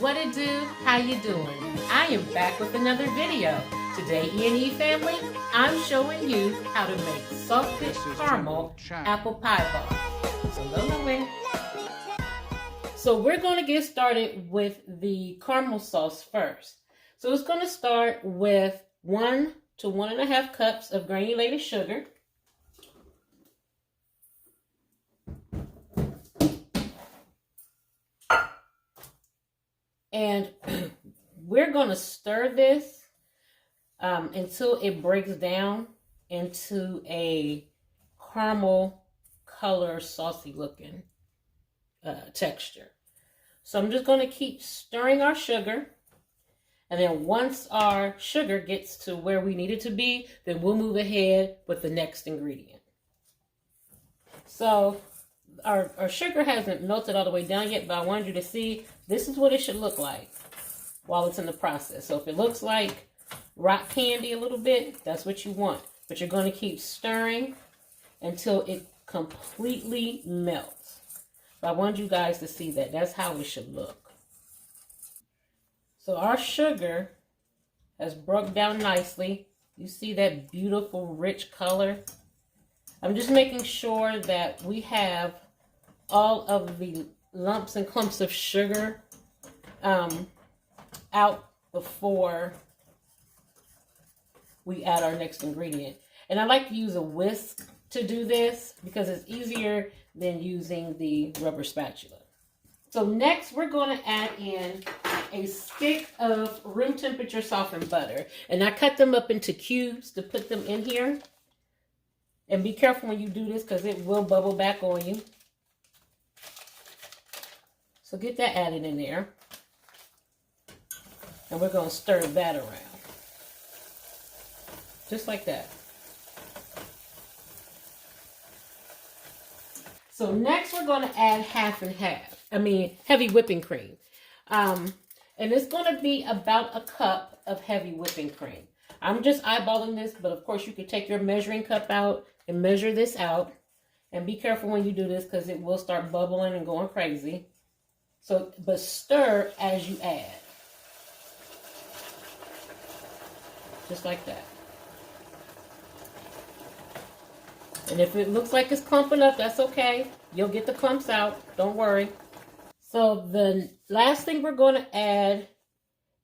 What it do? How you doing? I am back with another video. Today, EandE family, I'm showing you how to make salted caramel apple pie bar. So go nowhere. So we're going to get started with the caramel sauce first. So it's going to start with 1 to 1.5 cups of granulated sugar. And we're going to stir this until it breaks down into a caramel color, saucy looking texture. So I'm just going to keep stirring our sugar. And then once our sugar gets to where we need it to be, then we'll move ahead with the next ingredient. So our sugar hasn't melted all the way down yet, but I wanted you to see this is what it should look like while it's in the process. So if it looks like rock candy a little bit, that's what you want. But you're going to keep stirring until it completely melts. But I want you guys to see that. That's how it should look. So our sugar has broke down nicely. You see that beautiful rich color? I'm just making sure that we have all of the lumps and clumps of sugar out before we add our next ingredient. And I like to use a whisk to do this because it's easier than using the rubber spatula. So next we're going to add in a stick of room temperature softened butter. And I cut them up into cubes to put them in here. And be careful when you do this because it will bubble back on you. So get that added in there. And we're going to stir that around. Just like that. So next we're going to add half and half. Heavy whipping cream. And it's going to be about a cup of heavy whipping cream. I'm just eyeballing this, but of course you could take your measuring cup out and measure this out. And be careful when you do this because it will start bubbling and going crazy. So, but stir as you add. Just like that. And if it looks like it's clumping up, that's okay. You'll get the clumps out. Don't worry. So the last thing we're going to add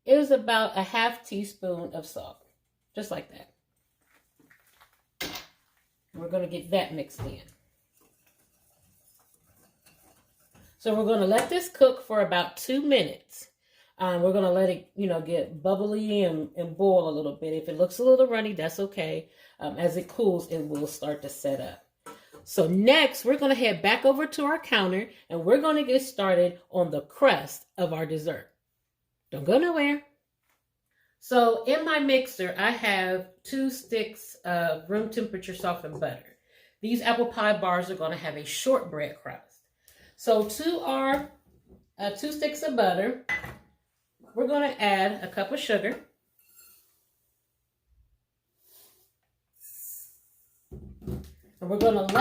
is about a half teaspoon of salt. Just like that. We're going to get that mixed in. So we're going to let this cook for about 2 minutes. We're going to let it, get bubbly and boil a little bit. If it looks a little runny, that's okay. As it cools, it will start to set up. So next, we're going to head back over to our counter and we're going to get started on the crust of our dessert. Don't go nowhere. So in my mixer, I have 2 sticks of room temperature softened butter. These apple pie bars are going to have a shortbread crust. So to our 2 sticks of butter, we're going to add a cup of sugar. And we're going to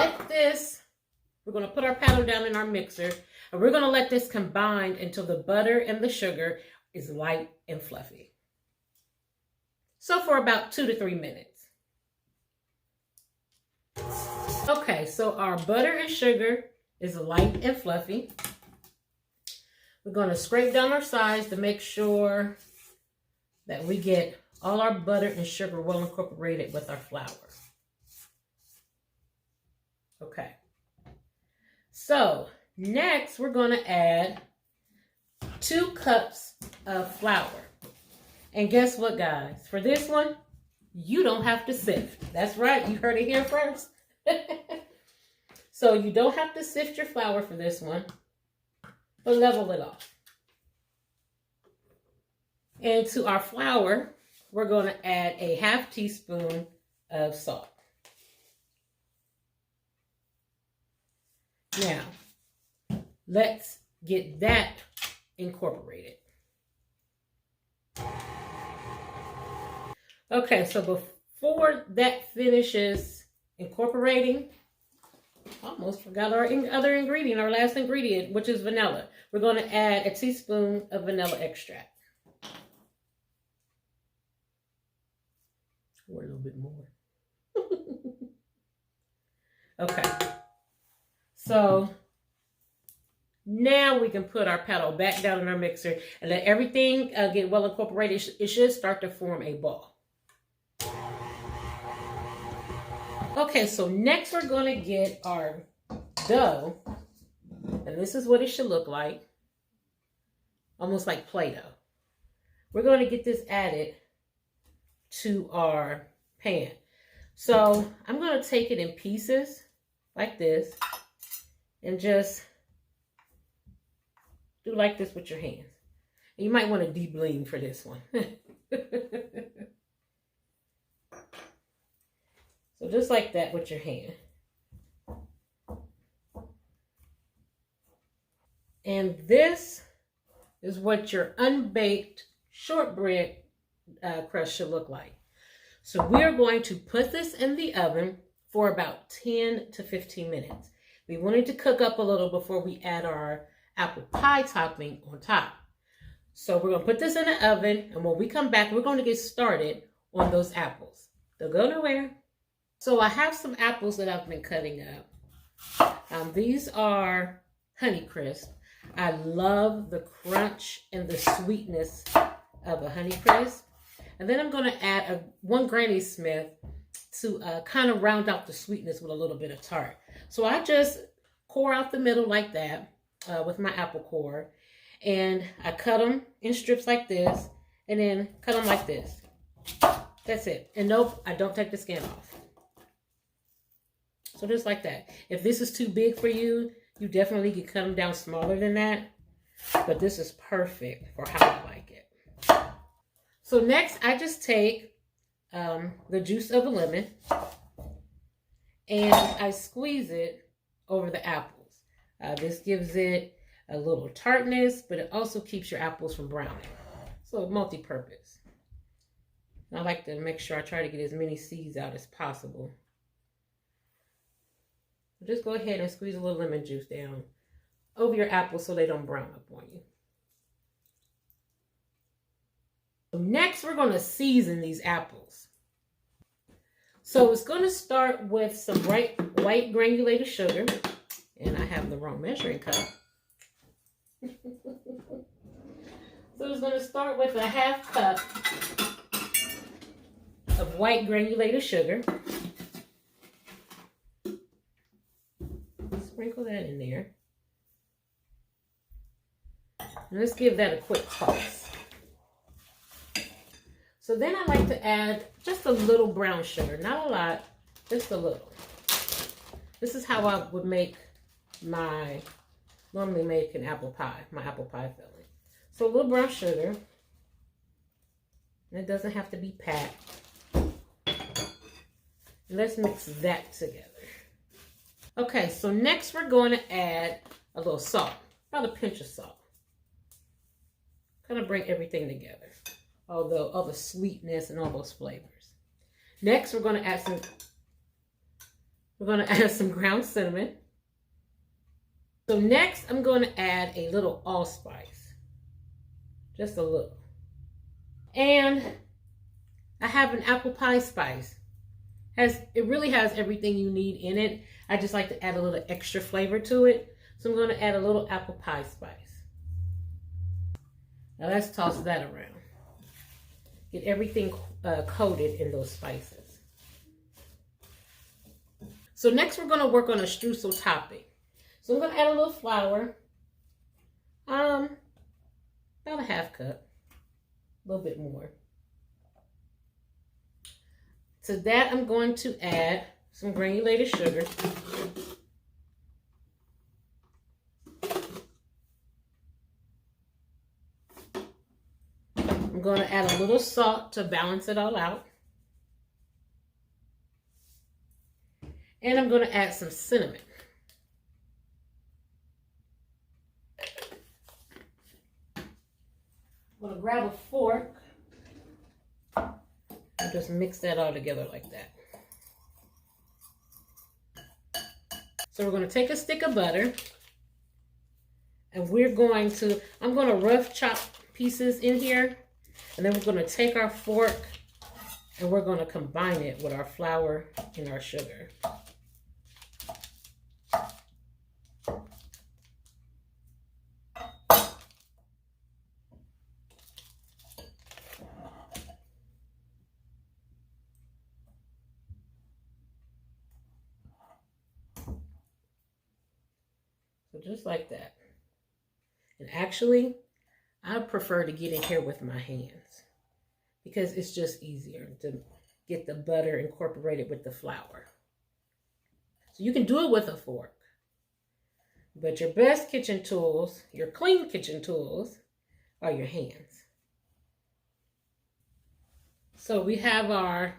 we're going to put our paddle down in our mixer, and we're going to let this combine until the butter and the sugar is light and fluffy. So for about 2 to 3 minutes. Okay, so our butter and sugar is light and fluffy. We're going to scrape down our sides to make sure that we get all our butter and sugar well incorporated with our flour. Okay. So next we're going to add 2 cups of flour. And guess what, guys? For this one, you don't have to sift. That's right. You heard it here first. So you don't have to sift your flour for this one, but level it off. And to our flour, we're going to add a half teaspoon of salt. Now, let's get that incorporated. Okay, so before that finishes incorporating, Almost forgot our other ingredient, our last ingredient, which is vanilla. We're going to add a teaspoon of vanilla extract. Or a little bit more. Okay. So now we can put our petal back down in our mixer and let everything get well incorporated. It should start to form a ball. Okay, so next we're going to get our dough. And this is what it should look like. Almost like Play-Doh. We're going to get this added to our pan. So I'm going to take it in pieces like this and just do like this with your hands. And you might want to de-bling for this one. So just like that with your hand. And this is what your unbaked shortbread crust should look like. So we're going to put this in the oven for about 10 to 15 minutes. We want it to cook up a little before we add our apple pie topping on top. So we're going to put this in the oven, and when we come back, we're going to get started on those apples. They'll go nowhere. So I have some apples that I've been cutting up. These are Honeycrisp. I love the crunch and the sweetness of a Honeycrisp. And then I'm going to add one Granny Smith to kind of round out the sweetness with a little bit of tart. So I just core out the middle like that with my apple core. And I cut them in strips like this and then cut them like this. That's it. And nope, I don't take the skin off. So just like that. If this is too big for you, you definitely can cut them down smaller than that. But this is perfect for how I like it. So next, I just take the juice of a lemon and I squeeze it over the apples. This gives it a little tartness, but it also keeps your apples from browning. So multi-purpose. I like to make sure I try to get as many seeds out as possible. Just go ahead and squeeze a little lemon juice down over your apples so they don't brown up on you. Next, we're going to season these apples. So it's going to start with some white granulated sugar. And I have the wrong measuring cup. So it's going to start with a 1/2 cup of white granulated sugar. Sprinkle that in there. And let's give that a quick toss. So then I like to add just a little brown sugar. Not a lot, just a little. This is how I would normally make an apple pie, my apple pie filling. So a little brown sugar. And it doesn't have to be packed. Let's mix that together. Okay, so next we're going to add a little salt, about a pinch of salt. Kind of bring everything together, all the sweetness and all those flavors. Next, we're going to add some ground cinnamon. So next, I'm going to add a little allspice, just a little. And I have an apple pie spice. It really has everything you need in it. I just like to add a little extra flavor to it. So I'm going to add a little apple pie spice. Now let's toss that around. Get everything coated in those spices. So next we're going to work on a streusel topping. So I'm going to add a little flour. About a 1/2 cup. A little bit more. To that, I'm going to add some granulated sugar. I'm going to add a little salt to balance it all out. And I'm going to add some cinnamon. I'm going to grab a fork and just mix that all together like that. So we're going to take a stick of butter, and I'm going to rough chop pieces in here, and then we're going to take our fork and we're going to combine it with our flour and our sugar. So just like that. And actually, I prefer to get in here with my hands because it's just easier to get the butter incorporated with the flour. So you can do it with a fork, but your best kitchen tools, your clean kitchen tools, are your hands. So we have our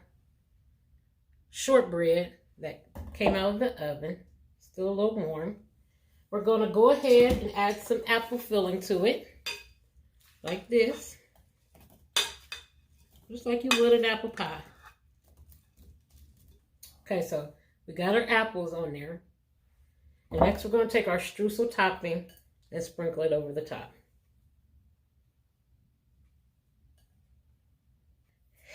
shortbread that came out of the oven, still a little warm. We're going to go ahead and add some apple filling to it, like this, just like you would an apple pie. Okay, so we got our apples on there. And next we're going to take our streusel topping and sprinkle it over the top.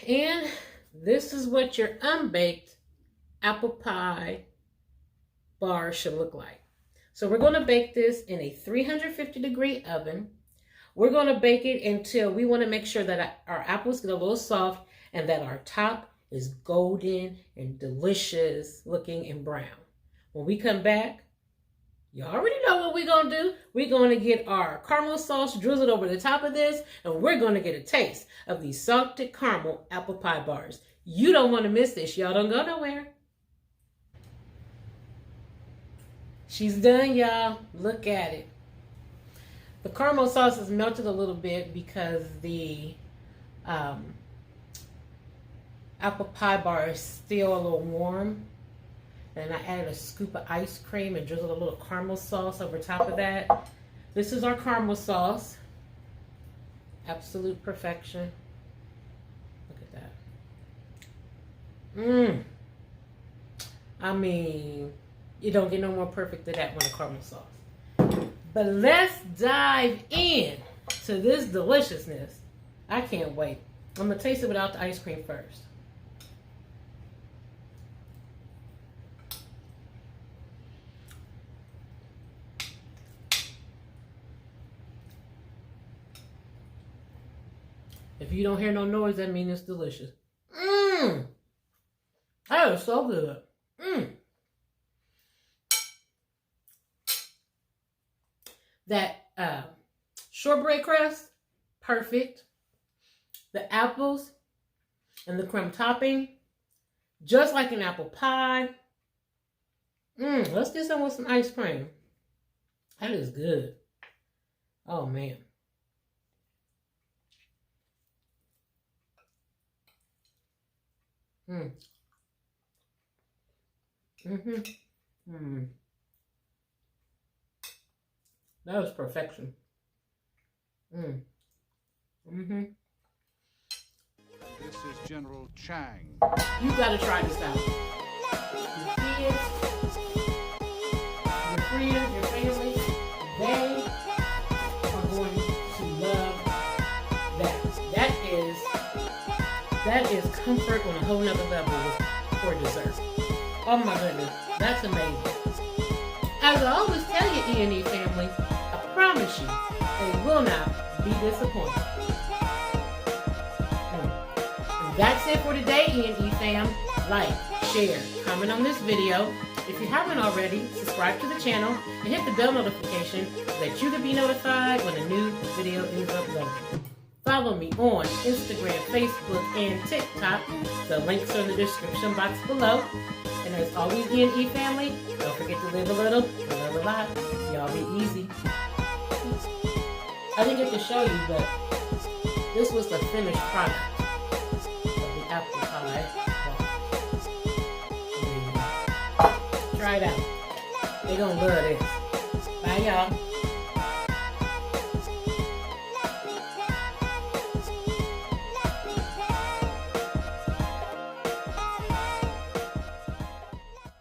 And this is what your unbaked apple pie bar should look like. So we're going to bake this in a 350-degree oven. We're going to bake it until we want to make sure that our apples get a little soft and that our top is golden and delicious looking and brown. When we come back, you already know what we're going to do. We're going to get our caramel sauce drizzled over the top of this, and we're going to get a taste of these salted caramel apple pie bars. You don't want to miss this. Y'all don't go nowhere. She's done, y'all. Look at it. The caramel sauce is melted a little bit because the apple pie bar is still a little warm. And I added a scoop of ice cream and drizzled a little caramel sauce over top of that. This is our caramel sauce. Absolute perfection. Look at that. I mean, you don't get no more perfect than that with a caramel sauce. But let's dive in to this deliciousness. I can't wait. I'm going to taste it without the ice cream first. If you don't hear no noise, that means it's delicious. That is so good. That shortbread crust, perfect. The apples and the crumb topping, just like an apple pie. Let's get some with some ice cream. That is good. Oh, man. That was perfection. This is General Chang. You gotta try this out. Your kids, your friends, your family, they are going to love that. That is comfort on a whole nother level for dessert. Oh my goodness, that's amazing. As I always tell you, EandE family, I promise you, they will not be disappointed. And that's it for today, EandE fam. Like, share, comment on this video. If you haven't already, subscribe to the channel and hit the bell notification so that you can be notified when a new video is uploaded. Follow me on Instagram, Facebook, and TikTok. The links are in the description box below. And as always, EandE family, don't forget to live a little, love a lot. Y'all be easy. I didn't get to show you, but this was the finished product of the apple pie. Try it out. They're gonna love this. Bye, y'all.